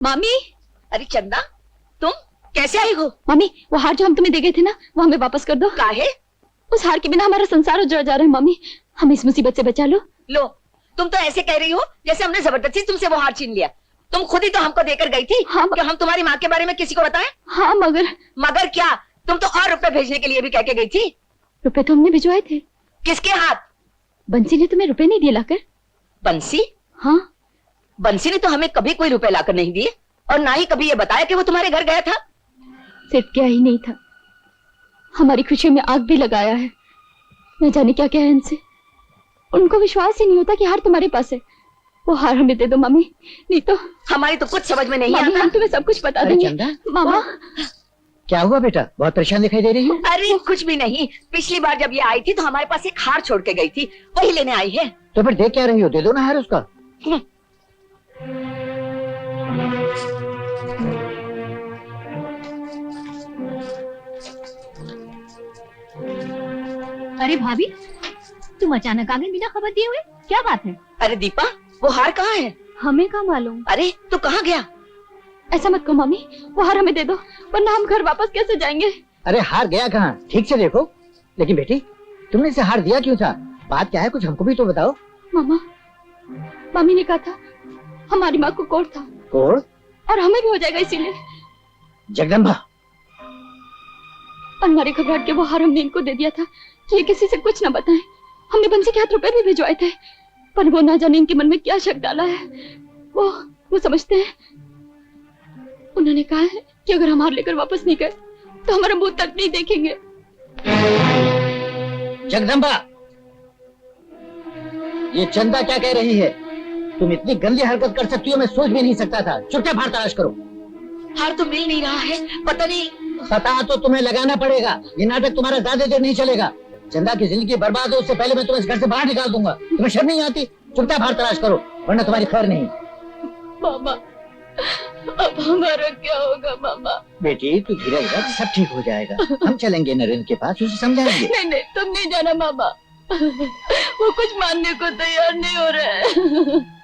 मामी। अरे चंदा, तुम कैसे आई हो? मामी, वो हार जो हम तुम्हें दे गए थे ना, वो हमें वापस कर दो। काहे? उस हार के बिना हमारा संसार उजड़ जा रहा है मामी, हमें इस मुसीबत से बचा लो। लो, तुम तो ऐसे कह रही हो जैसे हमने जबरदस्ती तुमसे वो हार छीन लिया। तुम खुद ही तो हमको देकर गई थी। हाँ, कि हम तुम्हारी माँ के बारे में किसी को बताएं? हाँ मगर क्या? तुम तो और रुपए भेजने के लिए भी कह के गई थी। रुपए तो हमने भिजवाए थे। किसके हाथ? बंसी ने तुम्हें रुपए नहीं दिए लाकर। बंसी? हाँ, बंसी ने तो हमें कभी कोई रुपए लाकर नहीं दिए, और ना ही कभी ये बताया कि वो तुम्हारे घर गया था। सिर्फ क्या ही नहीं था, हमारी खुशियों में आग भी लगाया है। न जाने क्या क्या है इनसे, उनको विश्वास ही नहीं होता कि हार तुम्हारे पास है। वो हार हमें दे दो मामी, नहीं तो हमारी तो कुछ समझ में नहीं मामी, आता। हम तुम्हें सब कुछ बता अरे देंगे। चंदा, मामा, क्या हुआ बेटा? बहुत परेशान दिखाई दे रही हो। अरे कुछ भी नहीं, पिछली बार जब ये आई थी तो हमारे पास एक हार छोड़ के गई थी, वही लेने आई है। तो फिर देख क्या रही हो? दे दो ना हार उसका। अरे भाभी, तुम अचानक आ गए बिना खबर दिए हुए, क्या बात है? अरे दीपा, वो हार कहाँ है? हमें क्या मालूम। अरे तो कहाँ गया? ऐसा मत कहो मामी, वो हार हमें दे दो, वरना हम घर वापस कैसे जाएंगे? अरे हार गया कहाँ? ठीक से देखो। लेकिन बेटी, तुमने इसे हार दिया क्यों था? बात क्या है, कुछ हमको भी तो बताओ। मामा, मामी ने कहा था हमारी माँ को कोढ़ था, कोढ़? और हमें भी हो जाएगा, इसीलिए। जगदम्बा, और हमारे घबराहट के वो हार हमने इनको दे दिया था कि ये किसी से कुछ न बताएं। हमने बंसी के हाथ रुपए भी भिजवाए थे, पर वो ना जाने इनके मन में क्या शक डाला है। वो समझते हैं, उन्होंने कहा है कि अगर हम हार लेकर वापस नहीं गए तो हमारा मुंह तक नहीं देखेंगे। जगदम्बा, ये चंदा क्या कह रही है? तुम इतनी गंदी हरकत कर सकती हो, मैं सोच भी नहीं सकता था। चुपचाप हार तलाश करो। हार तो मिल नहीं रहा है, पता नहीं। पता तो तुम्हें लगाना पड़ेगा, ये नाटक तुम्हारा ज्यादा देर नहीं चलेगा। चंदा की जिंदगी बर्बाद हो उससे पहले मैं तुम्हें इस घर से बाहर निकाल दूंगा। तुम्हें शर्म नहीं आती? चुपचाप हार तलाश करो, वरना तुम्हारी खैर नहीं। मामा, अब हमारा क्या होगा मामा? बेटी तू धीरे रख, सब ठीक हो जाएगा। हम चलेंगे नरेंद्र के पास, उसे समझाएंगे। नहीं, तुम नहीं जाना मामा, वो कुछ मानने को तैयार नहीं हो रहा है।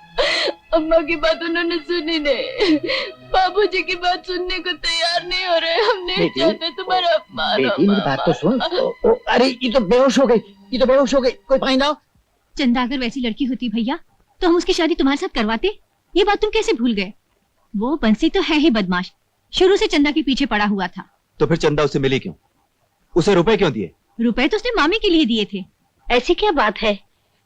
अम्मा की बात उन्होंने सुनी नहीं, बाबूजी की बात सुनने को तैयार नहीं हो रहे। हम नहीं चाहते तुम्हारा अपमान। बेटी मेरी बात तो सुन। अरे ये तो बेहोश हो गई, कोई पानी लाओ। चंदा अगर वैसी लड़की होती भैया तो हम उसकी शादी तुम्हारे साथ करवाते। ये बात तुम कैसे भूल गए? वो बंसी तो है ही बदमाश, शुरू से चंदा के पीछे पड़ा हुआ था। तो फिर चंदा उसे मिली क्यों? उसे रुपए क्यों दिए? रुपए तो उसने मामी के लिए दिए थे। ऐसी क्या बात है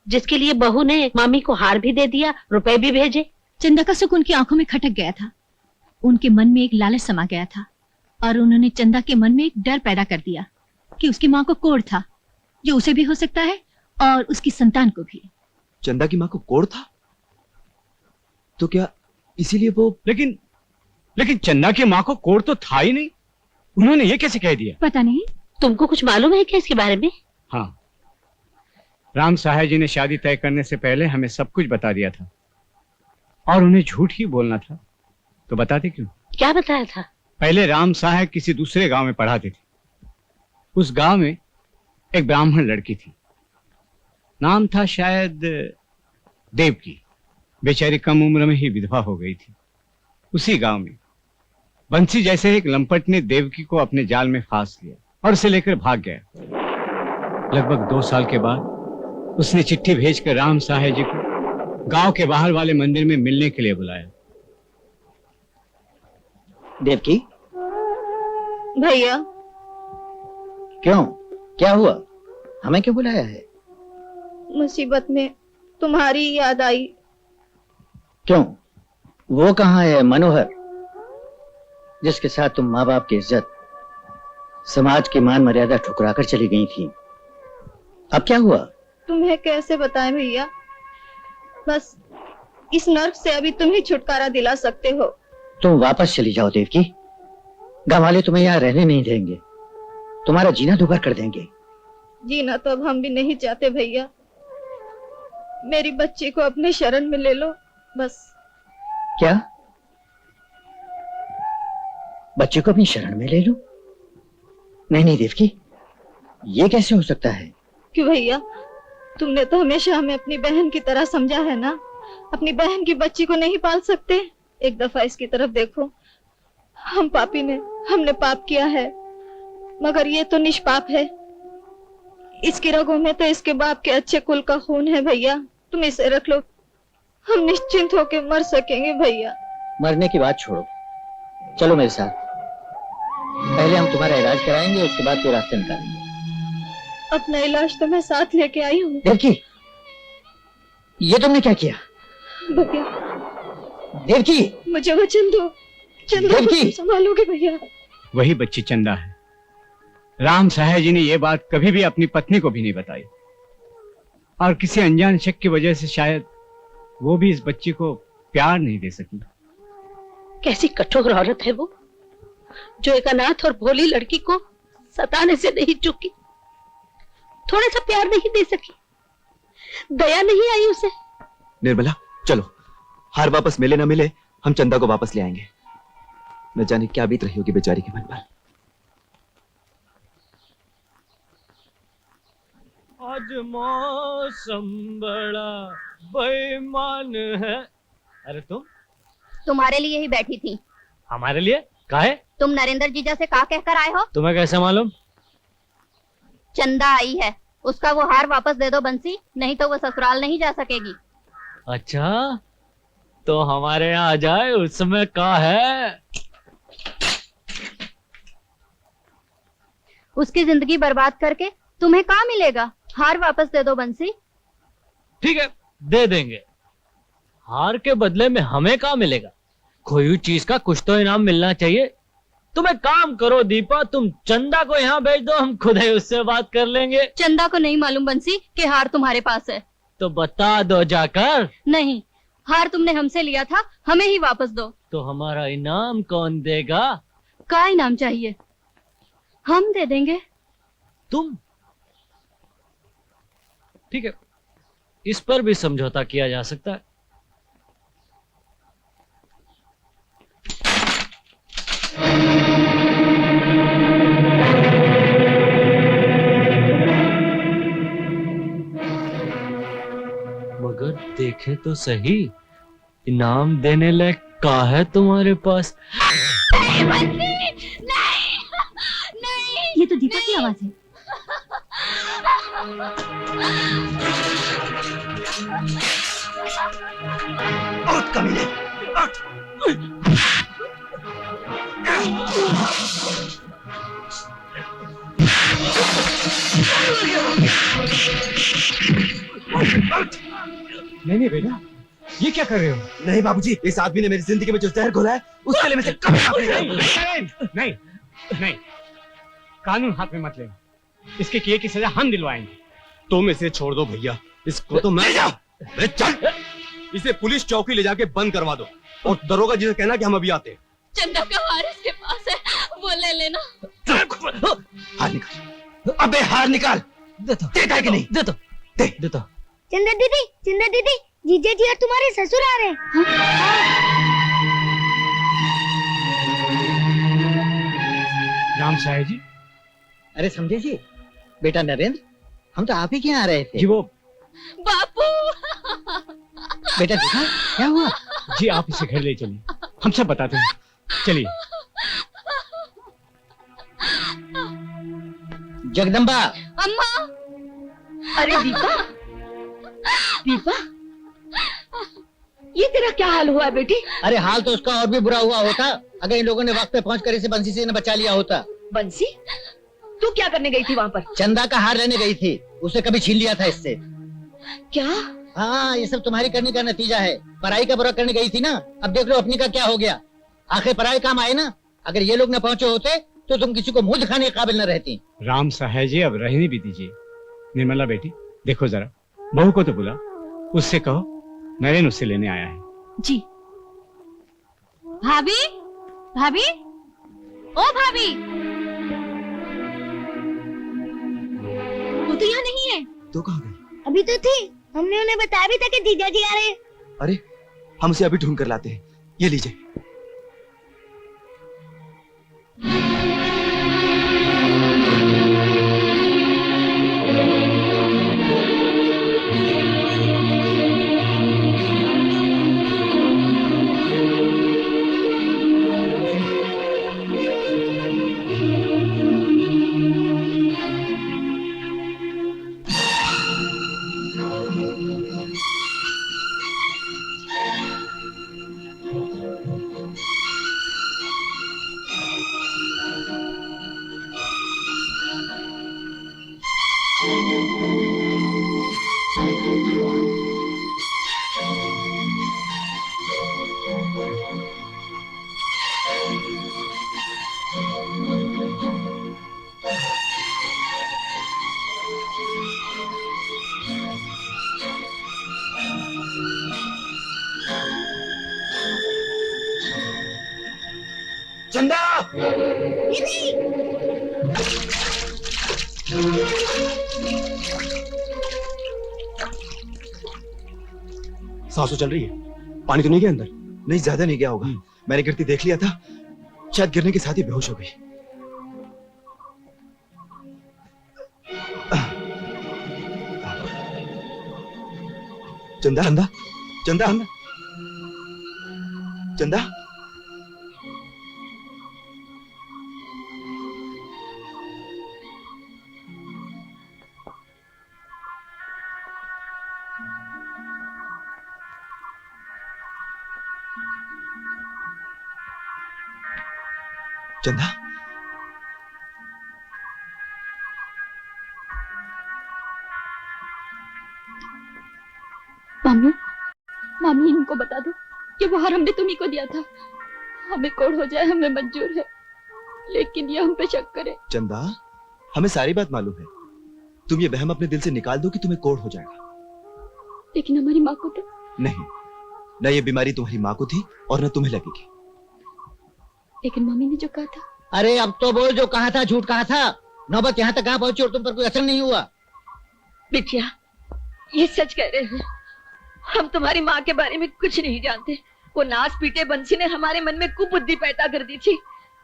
जिसके लिए बहू ने मामी को हार भी दे दिया, रुपए भी भेजे? चंदा का सुख उनकी आंखों में खटक गया था, उनके मन में एक लालच समा गया था, और उन्होंने चंदा के मन में एक डर पैदा कर दिया कि उसकी माँ को कोढ़ था, जो उसे भी हो सकता है और उसकी संतान को भी। चंदा की माँ को कोढ़ था? तो क्या इसीलिए वो? लेकिन चंदा की माँ को कोढ़ तो था ही नहीं, उन्होंने ये कैसे कह दिया? पता नहीं। तुमको कुछ मालूम है क्या इसके बारे में? हाँ, राम साहब जी ने शादी तय करने से पहले हमें सब कुछ बता दिया था, और उन्हें झूठ ही बोलना था तो बताते क्यों? क्या बताया था? पहले राम साहब किसी दूसरे गांव में पढ़ाते थे। उस गांव में एक ब्राह्मण लड़की थी, नाम था शायद देवकी। बेचारी कम उम्र में ही विधवा हो गई थी। उसी गांव में बंसी जैसे एक लंपट ने देवकी को अपने जाल में फांस लिया और उसे लेकर भाग गया। लगभग 2 साल के बाद उसने चिट्ठी भेजकर राम साहब जी को गांव के बाहर वाले मंदिर में मिलने के लिए बुलाया। देवकी, भैया। क्यों, क्या हुआ? हमें क्यों बुलाया है? मुसीबत में तुम्हारी याद आई। क्यों, वो कहाँ है मनोहर, जिसके साथ तुम माँ बाप की इज्जत, समाज की मान मर्यादा ठुकराकर चली गई थी? अब क्या हुआ? तुम्हें कैसे बताएं भैया, बस इस नर्क से अभी तुम ही छुटकारा दिला सकते हो। तुम वापस चली जाओ देवकी, गाँव वाले तुम्हें यहाँ रहने नहीं देंगे, तुम्हारा जीना दुभर कर देंगे। जीना तो अब हम भी नहीं चाहते भैया, मेरी बच्ची को अपने शरण में ले लो बस। क्या? बच्चे को अपनी शरण में ले लो? नहीं देवकी, ये कैसे हो सकता है? क्यों भैया, तुमने तो हमेशा हमें अपनी बहन की तरह समझा है ना। अपनी बहन की बच्ची को नहीं पाल सकते? एक दफा इसकी तरफ देखो। हम पापी ने, हमने पाप किया है, मगर ये तो निष्पाप है। इसकी रगों में तो इसके बाप के अच्छे कुल का खून है भैया। तुम इसे रख लो, हम निश्चिंत होकर मर सकेंगे भैया। मरने की बात छोड़ो, चलो मेरे साथ। पहले हम तुम्हारा इलाज कराएंगे, उसके बाद कोई रास्ते निकालेंगे। अपना इलाज तो मैं साथ लेके आई हूँ। देवकी, ये तुमने क्या किया? भैया देवकी, मुझे वचन दो, चंदा को देवकी! तुम संभालोगे भैया। वही बच्ची चंदा है। राम सहाय जी ने यह बात कभी भी अपनी पत्नी को भी नहीं बताई, और किसी अनजान शक की वजह से शायद वो भी इस बच्ची को प्यार नहीं दे सकी। कैसी कठोर औरत है वो, जो एक अनाथ और भोली लड़की को सताने से नहीं चुकी, थोड़ा सा प्यार नहीं दे सकी, दया नहीं आई उसे। निर्मला, चलो, हार वापस मिले ना मिले, हम चंदा को वापस ले आएंगे। न जाने क्या बीत रही होगी बेचारी के मन पर। आज मौसम बड़ा बेईमान है। अरे तुम्हारे लिए ही बैठी थी। हमारे लिए काहे? तुम नरेंद्र जीजा से का कहकर आए हो? तुम्हें कैसे मालूम? चंदा आई है, उसका वो हार वापस दे दो बंसी, नहीं तो वो ससुराल नहीं जा सकेगी। अच्छा, तो हमारे यहाँ आ जाए, उस समय का है। उसकी जिंदगी बर्बाद करके तुम्हें क्या मिलेगा? हार वापस दे दो बंसी। ठीक है, दे देंगे। हार के बदले में हमें क्या मिलेगा? खोई हुई चीज का कुछ तो इनाम मिलना चाहिए। तुम एक काम करो दीपा, तुम चंदा को यहाँ भेज दो, हम खुद ही उससे बात कर लेंगे। चंदा को नहीं मालूम बंसी कि हार तुम्हारे पास है। तो बता दो जाकर। नहीं, हार तुमने हमसे लिया था, हमें ही वापस दो। तो हमारा इनाम कौन देगा? क्या इनाम चाहिए? हम दे देंगे। तुम? ठीक है, इस पर भी समझौता किया जा सकता है। मगर देखे तो सही, इनाम देने लायक का है तुम्हारे पास? नहीं बंसी, नहीं, नहीं, ये तो दीपक की आवाज है। उठ कमीने, उठ। नहीं बेटा, ये क्या कर रहे हो? नहीं बाबूजी, इस आदमी ने मेरी जिंदगी में जो जहर घोला है, उसके लिए मैं से कभी नहीं, नहीं, कानून हाथ में मत लेना। इसके किए की सजा हम दिलवाएंगे। तुम इसे छोड़ दो भैया, इसको तो मैं चल, इसे पुलिस चौकी ले जाके बंद करवा दो, और दरोगा जी से कहना कि हम अभी आते हैं। चंदा का हार इसके पास है, वो ले लेना। हार निकाल, अबे हार निकाल। देता है कि नहीं? दे दो। चंदा दीदी, जीजा जी और तुम्हारे ससुर आ रहे हैं। राम साहब जी। अरे समझे जी, बेटा नरेंद्र, हम तो आप ही के यहाँ आ रहे थे। जी वो बापू। बेटा देखा क्या हुआ? जी आप इसे घर ले चलिए, हम सब बताते हैं। चलिए। जगदम्बा। अम्मा। अरे दीपा, दीपा, ये तेरा क्या हाल हुआ बेटी? अरे हाल तो उसका और भी बुरा हुआ होता अगर इन लोगों ने वक्त पे पहुंचकर इसे बंसी से न बचा लिया होता। बंसी, तू क्या करने गई थी वहाँ पर? चंदा का हार लेने गई थी, उसे कभी छीन लिया था इससे। क्या? हाँ, ये सब तुम्हारी करने का नतीजा है। पराई का बुरा करने गई थी ना, अब देख लो अपनी का क्या हो गया। आखिर पराई काम आए ना। अगर ये लोग न पहुंचे होते तो तुम किसी को मुंह दिखाने के काबिल न रहती। राम साहब जी, अब रहने भी दीजिए। निर्मला बेटी, देखो जरा, बहू को तो बुला, उससे कहो नरेन उससे लेने आया है। जी। भाभी, भाभी, ओ भाभी, वो तो यहाँ नहीं है। तो कहाँ गई? अभी तो थी, हमने उन्हें बताया भी था कि जीजा जी आ रहे हैं। अरे हम उसे अभी ढूंढ कर लाते हैं, ये लीजिए। चंदा! सांसों चल रही है, पानी तो नहीं गया अंदर? नहीं, ज्यादा नहीं गया होगा। मैंने गिरती देख लिया था, शायद गिरने के साथ ही बेहोश हो गई। चंदा, चंदा, चंदा, चंदा। चंदा, मामी, मामी इनको बता दो कि वो हार हमने तुम्ही को दिया था। हमें कोड़ हो जाए हमें मंजूर है, लेकिन ये हम पे शक करे। चंदा, हमें सारी बात मालूम है। तुम ये वहम अपने दिल से निकाल दो कि तुम्हें कोढ़ हो जाएगा। लेकिन हमारी माँ को तो नहीं, न ये बीमारी तुम्हारी माँ को थी और न तुम्हें लगेगी। लेकिन मम्मी ने जो कहा था। अरे अब तो बोल, जो कहा था झूठ कहा था। नौबत यहाँ तक कहाँ पहुंची और तुम पर कोई असर नहीं हुआ। बिटिया, ये सच कह रहे हैं। हम तुम्हारी माँ के बारे में कुछ नहीं जानते। वो नाच पीटे बंसी ने हमारे मन में कुबुद्धि पैदा कर दी थी।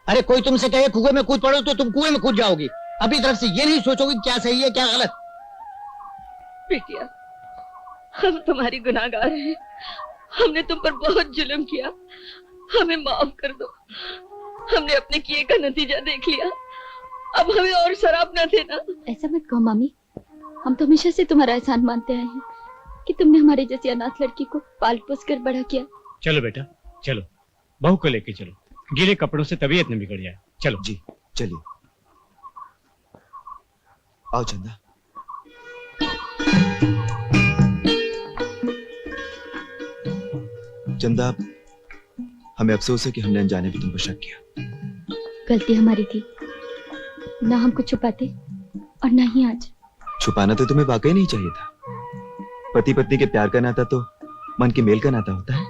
अरे कोई तुमसे कहे कुएं में कूद पड़ो तो तुम कुएं में कूद जाओगी। अपनी तरफ से ये नहीं सोचोगे क्या सही है क्या गलत। बिटिया, हम तुम्हारी गुनाहगार हैं। हमने तुम पर बहुत जुल्म किया, हमें माफ कर दो। हमने अपने किए का नतीजा देख लिया, अब हमें और शराब न देना। ऐसा मत कहो मामी, हम तो हमेशा से तुम्हारा एहसान मानते आए हैं कि तुमने हमारे जैसी अनाथ लड़की को पाल पोस कर बड़ा किया। चलो बेटा, चलो बहू को लेके चलो। गीले कपड़ों से तबीयत न बिगड़ जाए। चलो जी, चलिए। आओ चंदा। चंदा, हमें अफसोस है कि हमने अनजाने भी तुम पर शक किया। गलती हमारी थी, ना हम कुछ छुपाते और ना ही आज। छुपाना तो तुम्हें वाकई नहीं चाहिए था। पति पत्नी के प्यार का नाता तो मन के मेल का नाता होता है।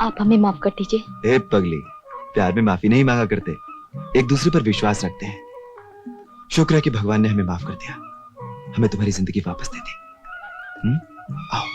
आप हमें माफ कर दीजिए। ए पगली, प्यार में माफी नहीं मांगा करते, एक दूसरे पर विश्वास रखते हैं। शुक्र है कि भगवान ने हमें माफ कर दिया, हमें तुम्हारी जिंदगी वापस दे दी। आओ।